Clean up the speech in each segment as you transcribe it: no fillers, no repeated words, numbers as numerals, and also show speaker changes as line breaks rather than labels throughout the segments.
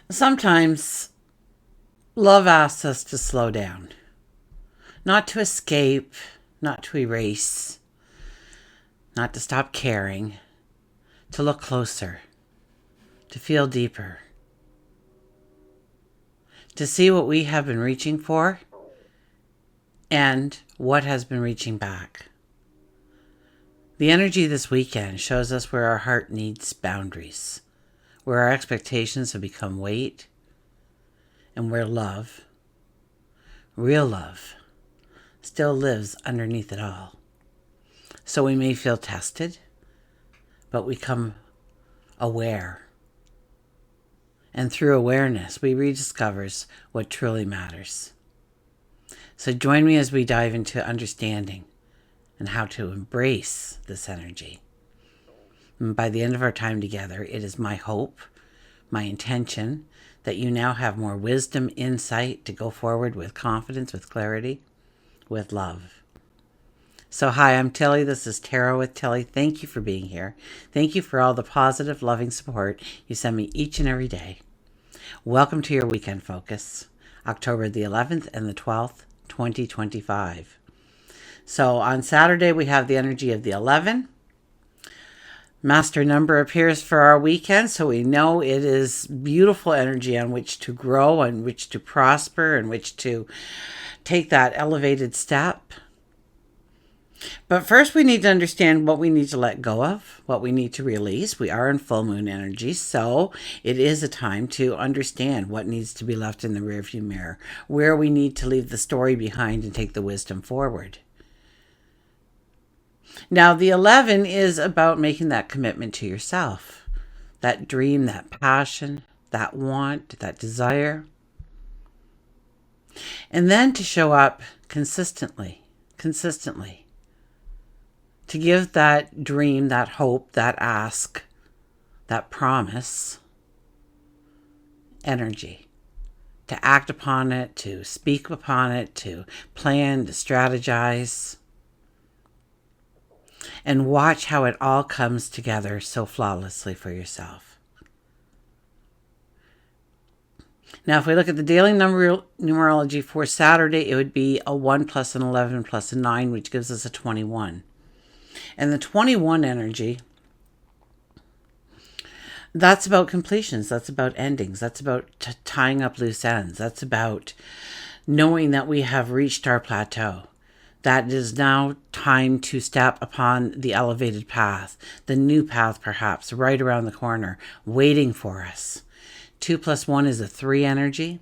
Sometimes love asks us to slow down, not to escape, not to erase, not to stop caring, to look closer, to feel deeper, to see what we have been reaching for and what has been reaching back. The energy this weekend shows us where our heart needs boundaries, where our expectations have become weight, and where love, real love, still lives underneath it all. So we may feel tested, but we become aware. And through awareness, we rediscover what truly matters. So join me as we dive into understanding and how to embrace this energy. And by the end of our time together, it is my hope, my intention, that you now have more wisdom, insight to go forward with confidence, with clarity, with love. So hi, I'm Tilly. This is Tarot with Tilly. Thank you for being here. Thank you for all the positive, loving support you send me each and every day. Welcome to your weekend focus, October the 11th and the 12th, 2025. So on Saturday, we have the energy of the 11. Master number appears for our weekend, so we know it is beautiful energy on which to grow, on which to prosper, and which to take that elevated step. But first, we need to understand what we need to let go of, what we need to release. We are in full moon energy, so it is a time to understand what needs to be left in the rearview mirror, where we need to leave the story behind and take the wisdom forward. Now, the 11 is about making that commitment to yourself, that dream, that passion, that want, that desire. And then to show up consistently, to give that dream, that hope, that ask, that promise, energy, to act upon it, to speak upon it, to plan, to strategize, and watch how it all comes together so flawlessly for yourself. Now, if we look at the daily numerology for Saturday, it would be a 1 plus an 11 plus a 9, which gives us a 21. And the 21 energy, that's about completions. That's about endings. That's about tying up loose ends. That's about knowing that we have reached our plateau. That it is now time to step upon the elevated path, the new path perhaps, right around the corner, waiting for us. 2 plus 1 is a 3 energy.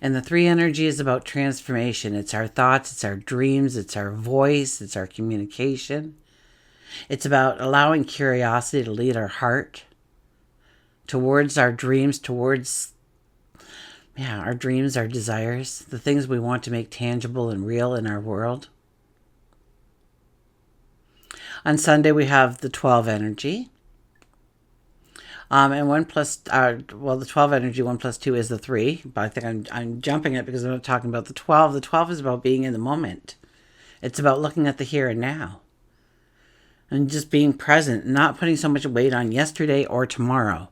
And the 3 energy is about transformation. It's our thoughts, it's our dreams, it's our voice, it's our communication. It's about allowing curiosity to lead our heart towards our dreams, towards our dreams, our desires, the things we want to make tangible and real in our world. On Sunday, we have the 12 energy. And 1 plus, the 12 energy, 1 plus 2 is the 3. But I think I'm jumping it because I'm not talking about the 12. The 12 is about being in the moment. It's about looking at the here and now. And just being present, not putting so much weight on yesterday or tomorrow.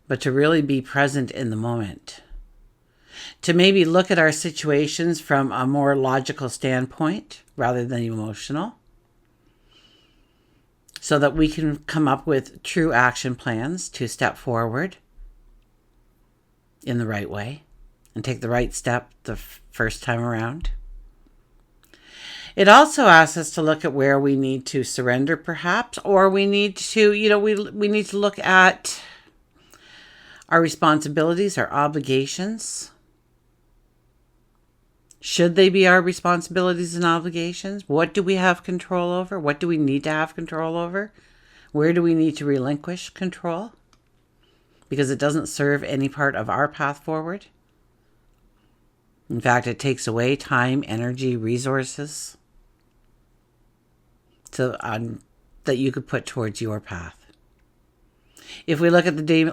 But to really be present in the moment. To maybe look at our situations from a more logical standpoint rather than emotional, so that we can come up with true action plans to step forward in the right way and take the right step the first time around. It also asks us to look at where we need to surrender perhaps, or we need to, we need to look at our responsibilities, our obligations. Should they be our responsibilities and obligations? What do we have control over? What do we need to have control over? Where do we need to relinquish control? Because it doesn't serve any part of our path forward. In fact, it takes away time, energy, resources that you could put towards your path. If we look at the daily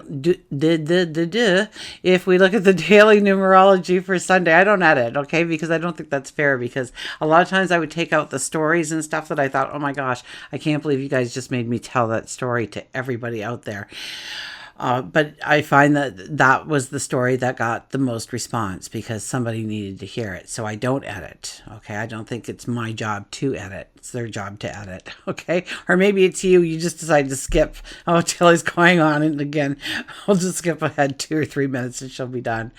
numerology for Sunday, I don't edit, okay? Because I don't think that's fair, because a lot of times I would take out the stories and stuff that I thought, oh my gosh, I can't believe you guys just made me tell that story to everybody out there. But I find that that was the story that got the most response because somebody needed to hear it. So I don't edit. Okay. I don't think it's my job to edit. It's their job to edit. Okay. Or maybe it's you. You just decide to skip. Oh, Tilly's going on. And again, I'll just skip ahead 2 or 3 minutes and she'll be done.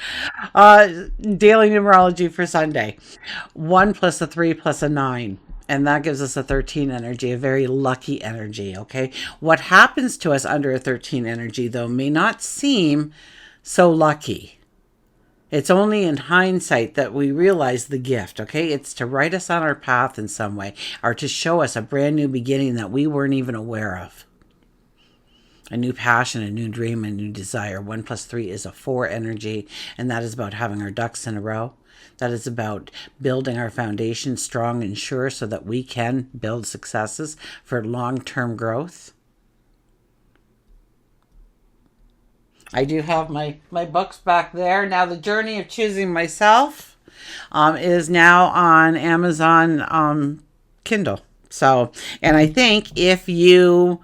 Daily numerology for Sunday: 1 plus a 3 plus a 9. And that gives us a 13 energy, a very lucky energy. Okay. What happens to us under a 13 energy, though, may not seem so lucky. It's only in hindsight that we realize the gift. Okay. It's to write us on our path in some way, or to show us a brand new beginning that we weren't even aware of. A new passion, a new dream, a new desire. 1 plus 3 is a 4 energy, and that is about having our ducks in a row. That is about building our foundation strong and sure so that we can build successes for long-term growth. I do have my books back there. Now, The Journey of Choosing Myself is now on Amazon Kindle. So, and I think if you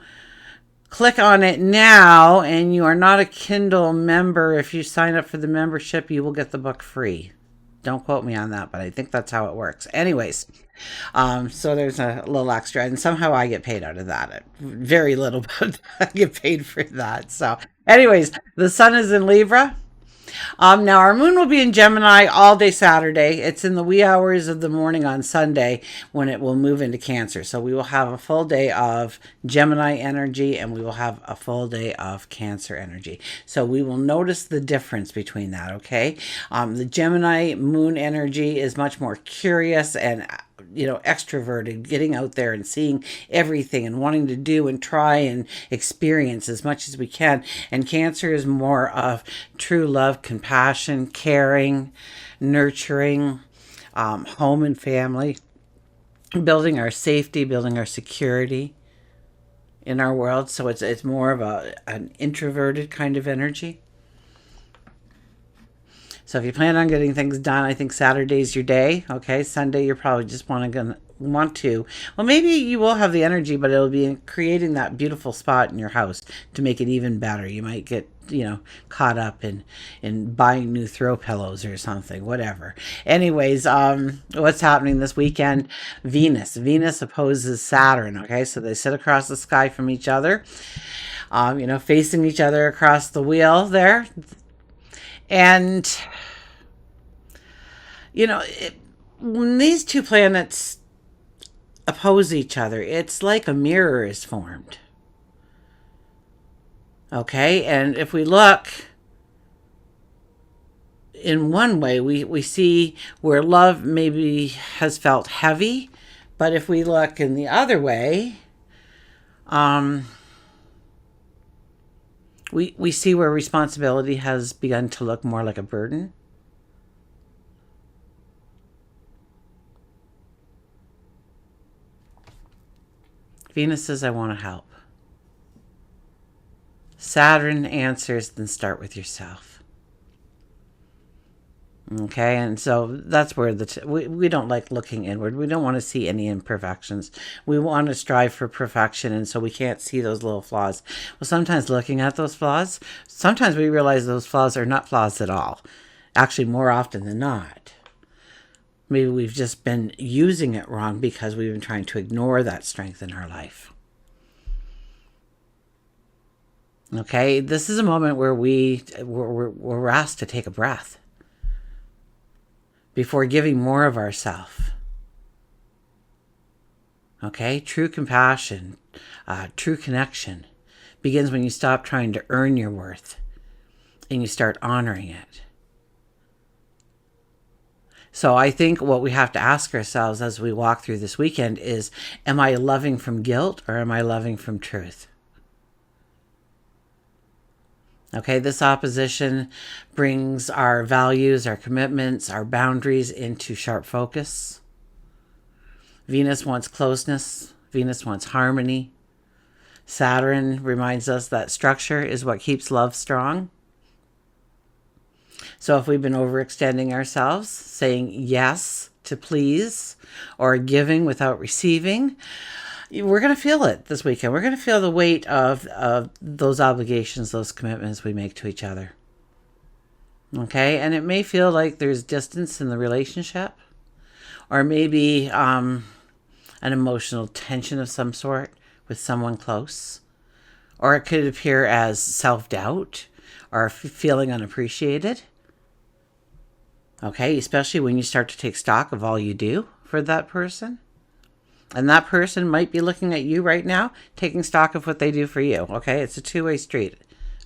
click on it now and you are not a Kindle member, if you sign up for the membership, you will get the book free. Don't quote me on that, but I think that's how it works. Anyways, so there's a little extra, and somehow I get paid out of that. Very little, but I get paid for that. So anyways, the sun is in Libra. Now our moon will be in Gemini all day Saturday. It's in the wee hours of the morning on Sunday when it will move into Cancer. So we will have a full day of Gemini energy and we will have a full day of Cancer energy. So we will notice the difference between that, okay? The Gemini moon energy is much more curious and extroverted, getting out there and seeing everything and wanting to do and try and experience as much as we can. And Cancer is more of true love, compassion, caring, nurturing, home and family, building our safety, building our security in our world. So it's more of an introverted kind of energy. So if you plan on getting things done, I think Saturday's your day. Okay, Sunday you're probably just want to. Well, maybe you will have the energy, but it'll be in creating that beautiful spot in your house to make it even better. You might get caught up in buying new throw pillows or something, whatever. Anyways, what's happening this weekend? Venus opposes Saturn. Okay, so they sit across the sky from each other, facing each other across the wheel there. And, when these two planets oppose each other, it's like a mirror is formed. Okay? And if we look in one way, we see where love maybe has felt heavy. But if we look in the other way, we see where responsibility has begun to look more like a burden. Venus says, I want to help. Saturn answers, then start with yourself. Okay, and so that's where we don't like looking inward. We don't want to see any imperfections. We want to strive for perfection, and so we can't see those little flaws. Well, sometimes looking at those flaws, sometimes we realize those flaws are not flaws at all. Actually, more often than not. Maybe we've just been using it wrong because we've been trying to ignore that strength in our life. Okay, this is a moment where we're asked to take a breath before giving more of ourselves. Okay, true compassion, true connection begins when you stop trying to earn your worth and you start honoring it. So I think what we have to ask ourselves as we walk through this weekend is, am I loving from guilt or am I loving from truth? Okay, this opposition brings our values, our commitments, our boundaries into sharp focus. Venus wants closeness. Venus wants harmony. Saturn reminds us that structure is what keeps love strong. So if we've been overextending ourselves, saying yes to please, or giving without receiving, we're going to feel it this weekend. We're going to feel the weight of those obligations, those commitments we make to each other. Okay, and it may feel like there's distance in the relationship, or maybe an emotional tension of some sort with someone close, or it could appear as self-doubt or feeling unappreciated. Okay, especially when you start to take stock of all you do for that person. And that person might be looking at you right now, taking stock of what they do for you. Okay, it's a two-way street.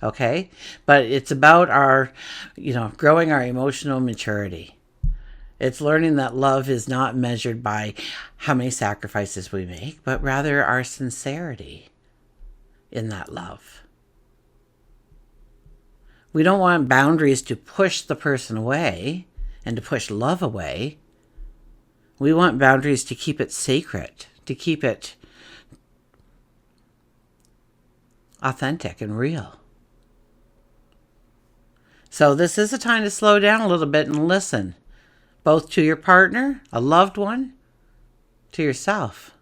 Okay, but it's about our, growing our emotional maturity. It's learning that love is not measured by how many sacrifices we make, but rather our sincerity in that love. We don't want boundaries to push the person away and to push love away. We want boundaries to keep it sacred, to keep it authentic and real. So this is a time to slow down a little bit and listen, both to your partner, a loved one, to yourself.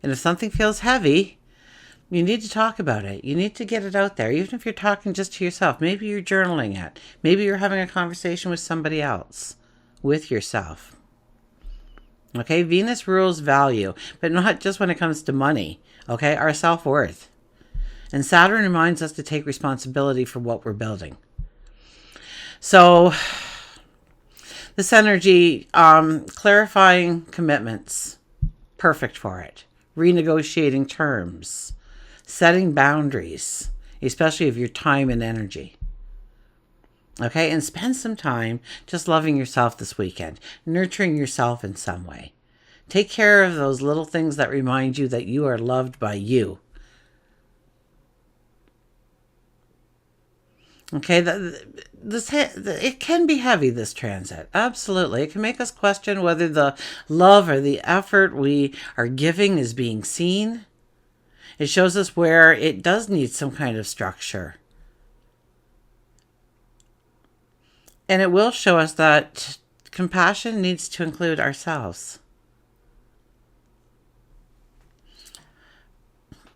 And if something feels heavy, you need to talk about it. You need to get it out there, even if you're talking just to yourself. Maybe you're journaling it. Maybe you're having a conversation with somebody else, with yourself. Okay, Venus rules value, but not just when it comes to money. Okay, our self-worth. And Saturn reminds us to take responsibility for what we're building. So this energy, clarifying commitments, perfect for it. Renegotiating terms, setting boundaries, especially of your time and energy. Okay, and spend some time just loving yourself this weekend, nurturing yourself in some way. Take care of those little things that remind you that you are loved by you. Okay, it can be heavy, this transit. Absolutely. It can make us question whether the love or the effort we are giving is being seen. It shows us where it does need some kind of structure. And it will show us that compassion needs to include ourselves.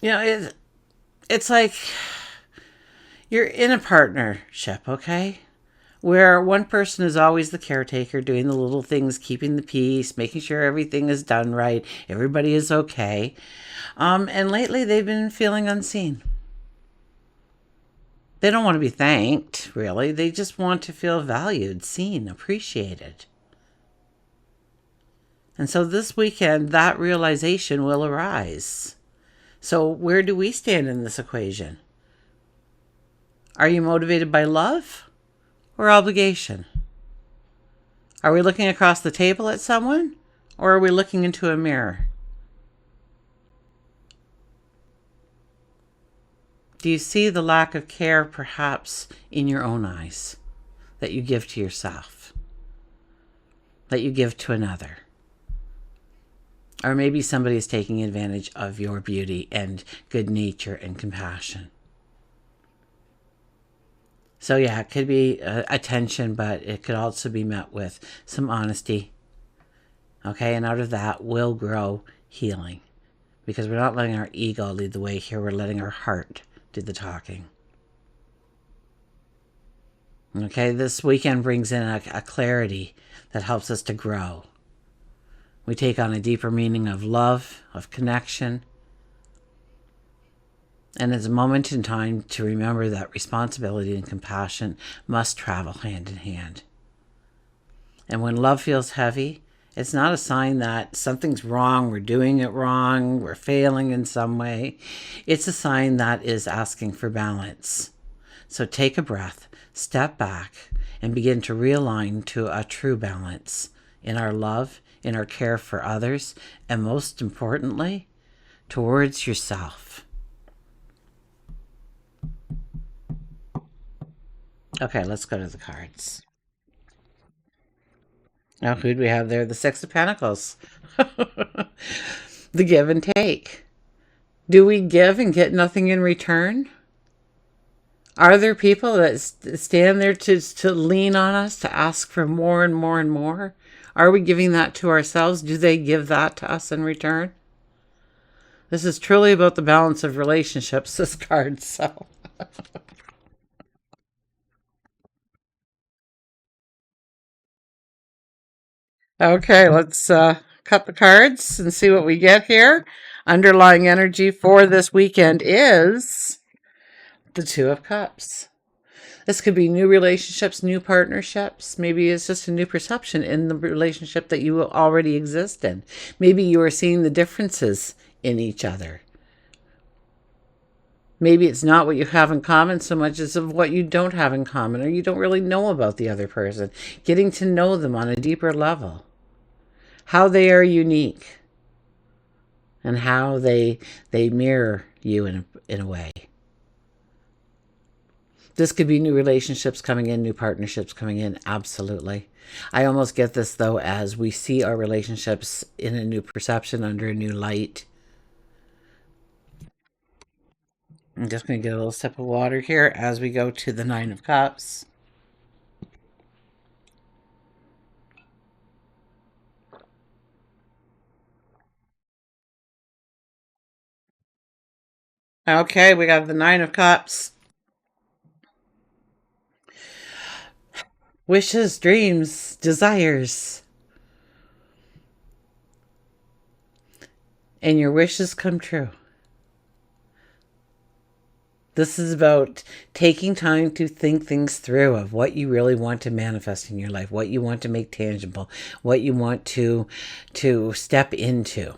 It's like you're in a partnership, okay? Where one person is always the caretaker, doing the little things, keeping the peace, making sure everything is done right, everybody is okay. And lately they've been feeling unseen. They don't want to be thanked, really. They just want to feel valued, seen, appreciated. And so this weekend, that realization will arise. So where do we stand in this equation? Are you motivated by love or obligation? Are we looking across the table at someone, or are we looking into a mirror? Do you see the lack of care perhaps in your own eyes that you give to yourself, that you give to another? Or maybe somebody is taking advantage of your beauty and good nature and compassion. So yeah, it could be attention, but it could also be met with some honesty. Okay, and out of that will grow healing. Because we're not letting our ego lead the way here, we're letting our heart do the talking. Okay, this weekend brings in a clarity that helps us to grow. We take on a deeper meaning of love, of connection. And it's a moment in time to remember that responsibility and compassion must travel hand in hand. And when love feels heavy, it's not a sign that something's wrong, we're doing it wrong, we're failing in some way. It's a sign that is asking for balance. So take a breath, step back, and begin to realign to a true balance in our love, in our care for others, and most importantly, towards yourself. Okay, let's go to the cards. Now, who do we have there? The Six of Pentacles. The give and take. Do we give and get nothing in return? Are there people that stand there to lean on us, to ask for more and more and more? Are we giving that to ourselves? Do they give that to us in return? This is truly about the balance of relationships, this card. So, okay, let's cut the cards and see what we get here. Underlying energy for this weekend is the Two of Cups. This could be new relationships, new partnerships. Maybe it's just a new perception in the relationship that you already exist in. Maybe you are seeing the differences in each other. Maybe it's not what you have in common so much as of what you don't have in common, or you don't really know about the other person. Getting to know them on a deeper level. How they are unique. And how they mirror you in a way. This could be new relationships coming in, new partnerships coming in. Absolutely. I almost get this, though, as we see our relationships in a new perception, under a new light. I'm just going to get a little sip of water here as we go to the Nine of Cups. Okay, we got the Nine of Cups. Wishes, dreams, desires. And your wishes come true. This is about taking time to think things through of what you really want to manifest in your life, what you want to make tangible, what you want to step into.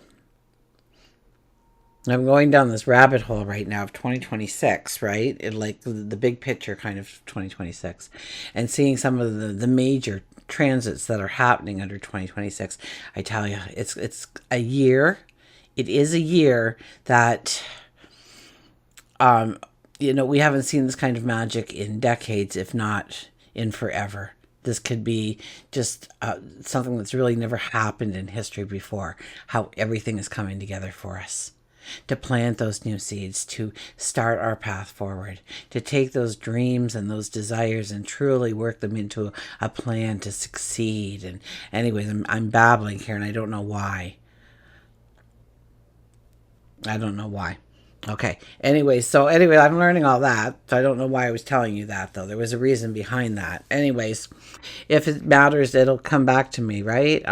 I'm going down this rabbit hole right now of 2026, right? Like the big picture kind of 2026, and seeing some of the major transits that are happening under 2026. I tell you, it's a year. It is a year that we haven't seen this kind of magic in decades, if not in forever. This could be just something that's really never happened in history before, how everything is coming together for us. To plant those new seeds, to start our path forward, to take those dreams and those desires and truly work them into a plan to succeed. And anyways, I'm babbling here and I don't know why. Okay. Anyway, I'm learning all that. So I don't know why I was telling you that, though. There was a reason behind that. Anyways, if it matters, it'll come back to me, right?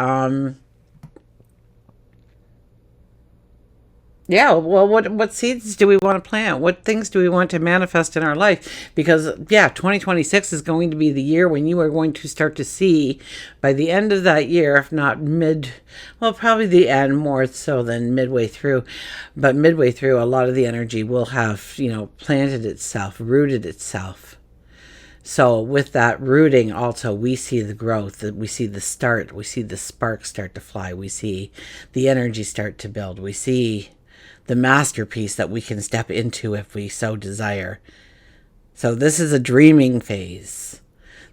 Yeah, well, what seeds do we want to plant? What things do we want to manifest in our life? Because, yeah, 2026 is going to be the year when you are going to start to see, by the end of that year, if not probably the end more so than midway through, but midway through, a lot of the energy will have, planted itself, rooted itself. So with that rooting, also, we see the growth, we see the start, we see the sparks start to fly, we see the energy start to build, we see the masterpiece that we can step into if we so desire. So this is a dreaming phase.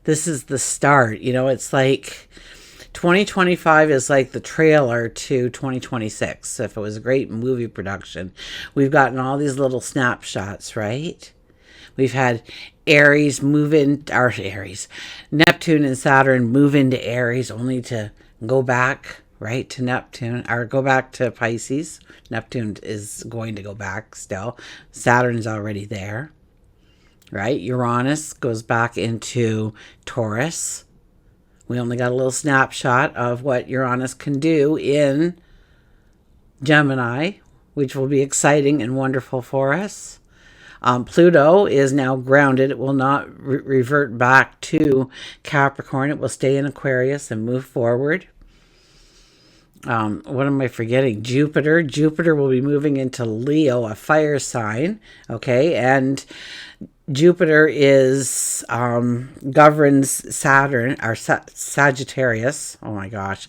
This is the start. It's like 2025 is like the trailer to 2026. If it was a great movie production, we've gotten all these little snapshots, right? We've had Neptune and Saturn move into Aries only to go back, right, to Neptune, or go back to Pisces. Neptune is going to go back still. Saturn's already there, right? Uranus goes back into Taurus. We only got a little snapshot of what Uranus can do in Gemini, which will be exciting and wonderful for us. Pluto is now grounded. It will not revert back to Capricorn. It will stay in Aquarius and move forward. What am I forgetting? Jupiter will be moving into Leo, a fire sign. Okay. And Jupiter is, governs Saturn, or Sagittarius. Oh my gosh.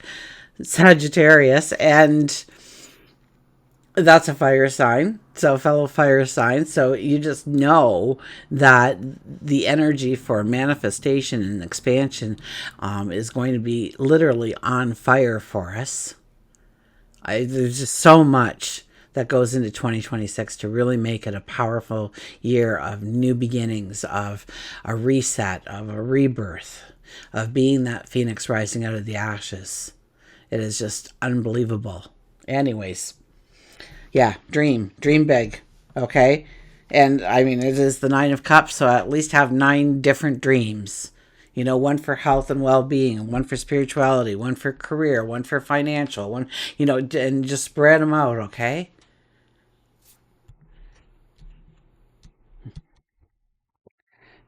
Sagittarius. And that's a fire sign. So fellow fire sign. So you just know that the energy for manifestation and expansion, is going to be literally on fire for us. There's just so much that goes into 2026 to really make it a powerful year of new beginnings, of a reset, of a rebirth, of being that phoenix rising out of the ashes. It is just unbelievable. Anyways, Yeah, dream big. Okay. And I mean, it is the Nine of Cups, so at least have 9 different dreams. One for health and well being, one for spirituality, one for career, one for financial, one, and just spread them out, okay?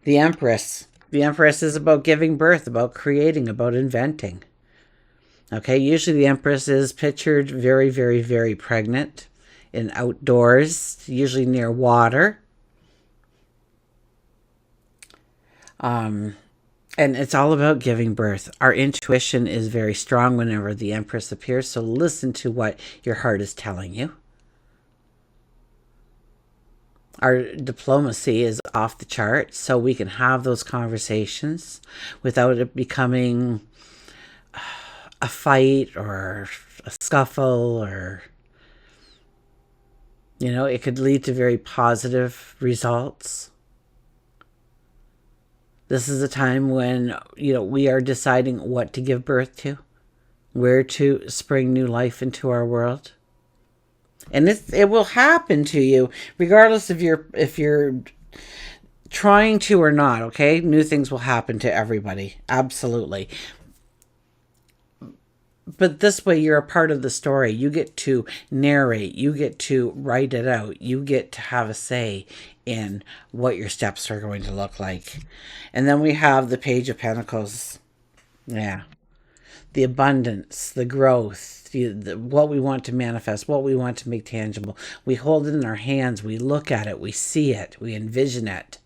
The Empress. The Empress is about giving birth, about creating, about inventing. Okay, usually the Empress is pictured very, very, very pregnant in outdoors, usually near water. And it's all about giving birth. Our intuition is very strong whenever the Empress appears, so listen to what your heart is telling you. Our diplomacy is off the chart, so we can have those conversations without it becoming a fight or a scuffle, or it could lead to very positive results. This is a time when we are deciding what to give birth to, where to spring new life into our world. And it will happen to you regardless of if you're trying to or not. Okay, new things will happen to everybody, absolutely. But this way, you're a part of the story. You get to narrate, you get to write it out, you get to have a say in what your steps are going to look like. And then we have the Page of Pentacles. Yeah. The abundance, the growth, what we want to manifest, what we want to make tangible. We hold it in our hands, we look at it, we see it, we envision it.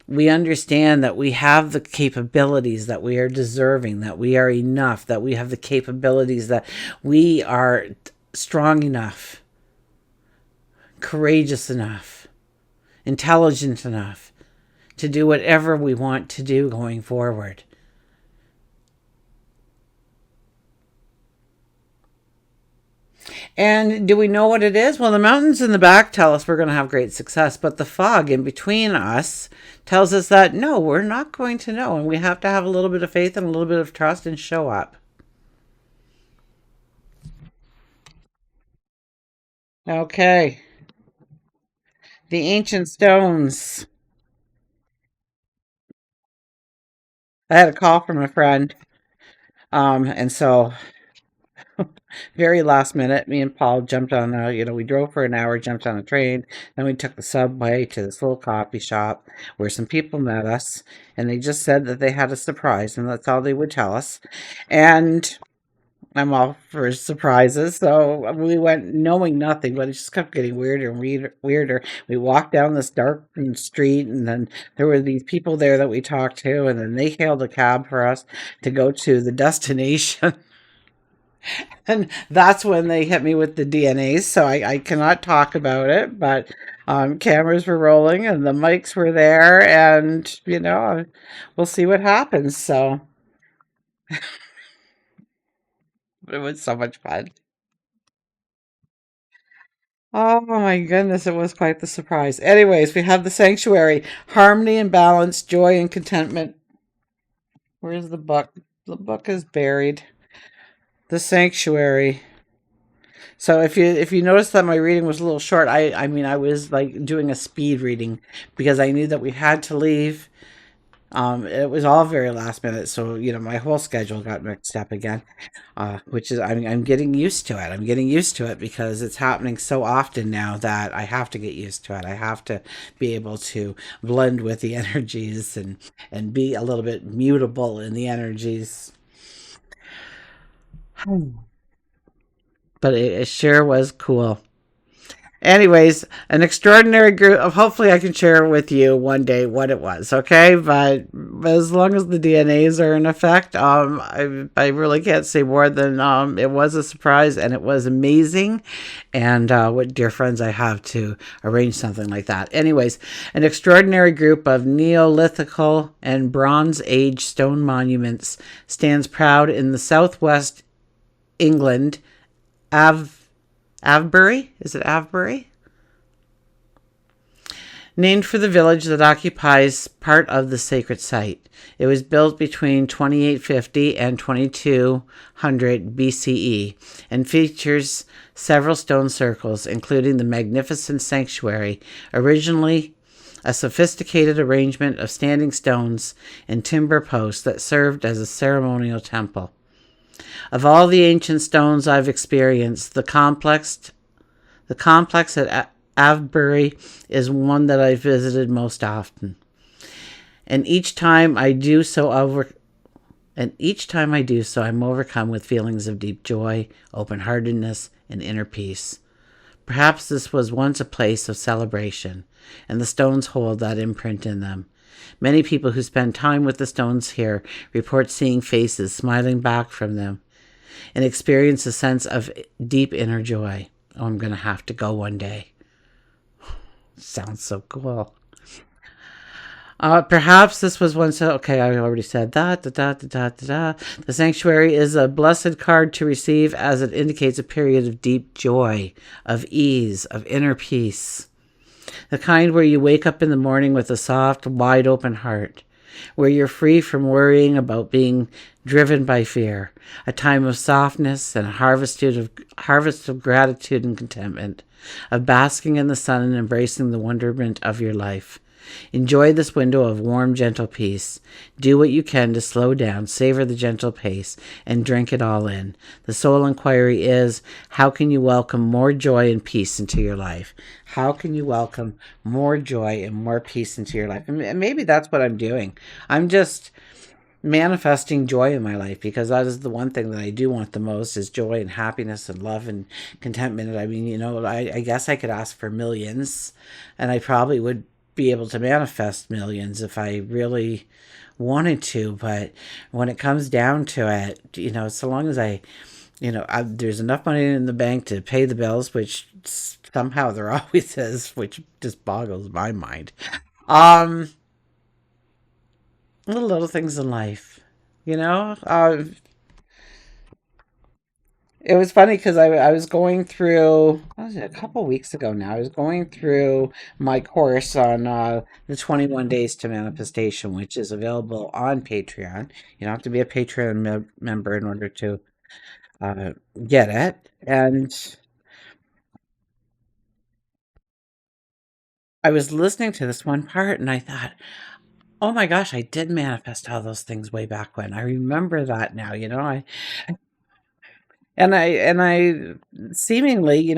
We understand that we have the capabilities, that we are deserving, that we are enough, that we have the capabilities, that we are strong enough, courageous enough, intelligent enough to do whatever we want to do going forward. And do we know what it is? Well, the mountains in the back tell us we're going to have great success, but the fog in between us tells us that no, we're not going to know. And we have to have a little bit of faith and a little bit of trust and show up. Okay. The ancient stones. I had a call from a friend. And so very last minute, me and Paul jumped on we drove for an hour, jumped on a train, then we took the subway to this little coffee shop where some people met us, and they just said that they had a surprise, and that's all they would tell us. And I'm all for surprises, so we went knowing nothing, but it just kept getting weirder and weirder. We walked down this dark street, and then there were these people there that we talked to, and then they hailed a cab for us to go to the destination. And that's when they hit me with the DNAs, so I cannot talk about it, but cameras were rolling and the mics were there, and we'll see what happens. So it was so much fun. Oh my goodness, it was quite the surprise. Anyways, we have the sanctuary, harmony and balance, joy and contentment. Where's the book? The book is buried. The sanctuary. So if you notice that my reading was a little short, I mean I was like doing a speed reading because I knew that we had to leave. It was all very last minute, so my whole schedule got mixed up again, which is I'm getting used to it. I'm getting used to it because it's happening so often now that I have to get used to it. I have to be able to blend with the energies and be a little bit mutable in the energies. But it sure was cool. Anyways, an extraordinary group of, hopefully I can share with you one day what it was, okay? But as long as the DNAs are in effect, I really can't say more than it was a surprise and it was amazing. And what dear friends I have to arrange something like that. Anyways, an extraordinary group of Neolithical and Bronze Age stone monuments stands proud in the southwest England, Avebury? Is it Avebury? Named for the village that occupies part of the sacred site. It was built between 2850 and 2200 BCE and features several stone circles, including the magnificent sanctuary, originally a sophisticated arrangement of standing stones and timber posts that served as a ceremonial temple. Of all the ancient stones I've experienced, the complex at Avebury is one that I visited most often. And each time I do so, I'm overcome with feelings of deep joy, open-heartedness, and inner peace. Perhaps this was once a place of celebration, and the stones hold that imprint in them. Many people who spend time with the stones here report seeing faces smiling back from them and experience a sense of deep inner joy. Oh, I'm going to have to go one day. Sounds so cool. Perhaps this was once. Okay, I already said that. The sanctuary is a blessed card to receive as it indicates a period of deep joy, of ease, of inner peace. The kind where you wake up in the morning with a soft, wide open heart, where you're free from worrying about being driven by fear. A time of softness and a harvest of gratitude and contentment, of basking in the sun and embracing the wonderment of your life. Enjoy this window of warm, gentle peace. Do what you can to slow down, savor the gentle pace, and drink it all in. The soul inquiry is, how can you welcome more joy and peace into your life? How can you welcome more joy and more peace into your life? And maybe that's what I'm doing. I'm just manifesting joy in my life, because that is the one thing that I do want the most, is joy and happiness and love and contentment. I mean, I guess I could ask for millions, and I probably would be able to manifest millions if I really wanted to. But when it comes down to it, so long as there's enough money in the bank to pay the bills, which somehow there always is, which just boggles my mind. Um, little things in life, you know. It was funny because I was going through, what was it, a couple weeks ago now. I was going through my course on the 21 Days to Manifestation, which is available on Patreon. You don't have to be a Patreon member in order to uh, get it. And I was listening to this one part and I thought, oh my gosh, I did manifest all those things way back when. I remember that now, and I seemingly,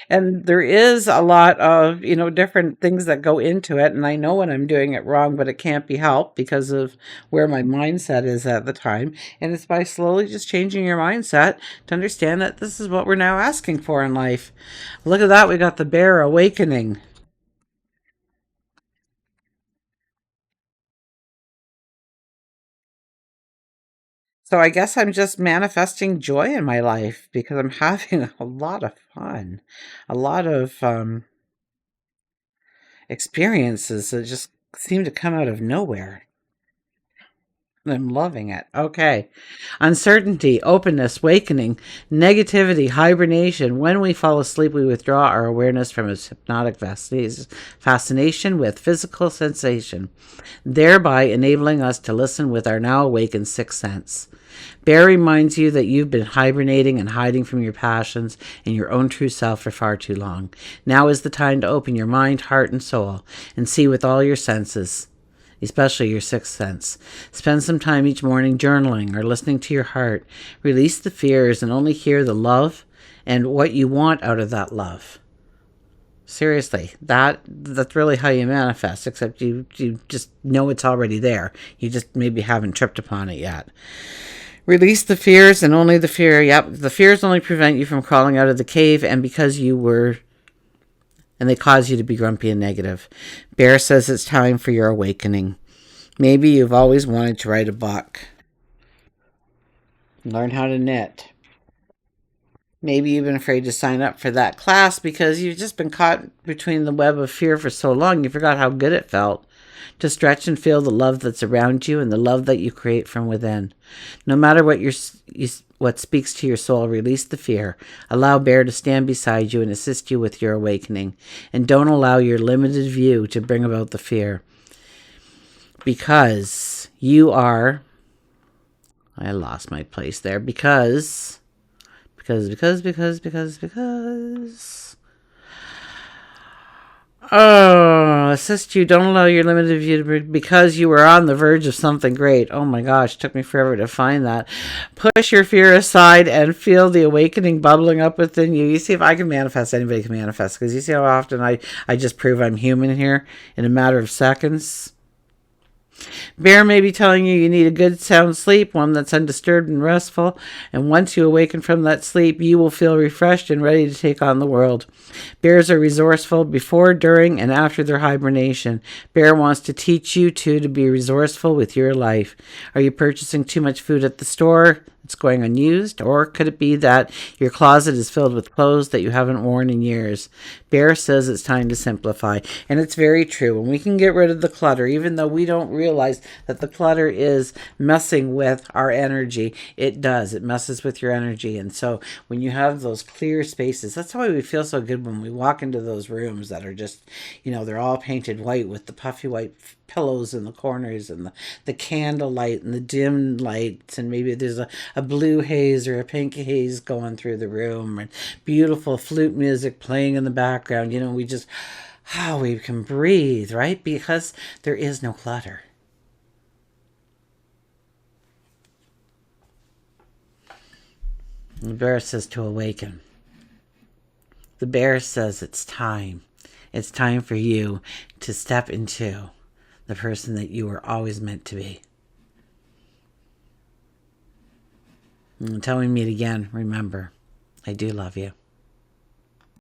and there is a lot of, different things that go into it. And I know when I'm doing it wrong, but it can't be helped because of where my mindset is at the time. And it's by slowly just changing your mindset to understand that this is what we're now asking for in life. Look at that. We got the bear awakening. So I guess I'm just manifesting joy in my life because I'm having a lot of fun, a lot of experiences that just seem to come out of nowhere. I'm loving it. Okay. Uncertainty, openness, awakening, negativity, hibernation. When we fall asleep, we withdraw our awareness from its hypnotic fascination with physical sensation, thereby enabling us to listen with our now awakened sixth sense. Bear reminds you that you've been hibernating and hiding from your passions and your own true self for far too long. Now is the time to open your mind, heart, and soul and see with all your senses, especially your sixth sense. Spend some time each morning journaling or listening to your heart. Release the fears and only hear the love and what you want out of that love. Seriously, that's really how you manifest, except you just know it's already there. You just maybe haven't tripped upon it yet. Release the fears and only the fear. Yep, the fears only prevent you from crawling out of the cave, and they cause you to be grumpy and negative. Bear says it's time for your awakening. Maybe you've always wanted to write a book, learn how to knit. Maybe you've been afraid to sign up for that class because you've just been caught between the web of fear for so long you forgot how good it felt to stretch and feel the love that's around you and the love that you create from within. No matter what speaks to your soul, release the fear. Allow Bear to stand beside you and assist you with your awakening. And don't allow your limited view to bring about the fear. Because you are... I lost my place there. Because... Oh, assist you. Don't allow your limited view to... Because you were on the verge of something great. Oh my gosh, it took me forever to find that. Push your fear aside and feel the awakening bubbling up within you. You see, if I can manifest, anybody can manifest. Because you see how often I just prove I'm human here in a matter of seconds. Bear may be telling you you need a good sound sleep, one that's undisturbed and restful, and once you awaken from that sleep, you will feel refreshed and ready to take on the world. Bears are resourceful before, during, and after their hibernation. Bear wants to teach you to be resourceful with your life. Are you purchasing too much food at the store? It's going unused, or could it be that your closet is filled with clothes that you haven't worn in years? Bear says it's time to simplify, and it's very true. When we can get rid of the clutter, even though we don't realize that the clutter is messing with our energy, it does. It messes with your energy, and so when you have those clear spaces, that's why we feel so good when we walk into those rooms that are just, they're all painted white with the puffy white pillows in the corners and the candle light and the dim lights, and maybe there's a blue haze or a pink haze going through the room, and beautiful flute music playing in the background. We just, we can breathe, right? Because there is no clutter. The bear says to awaken. The bear says it's time. It's time for you to step into the person that you were always meant to be. Until we meet again, remember, I do love you.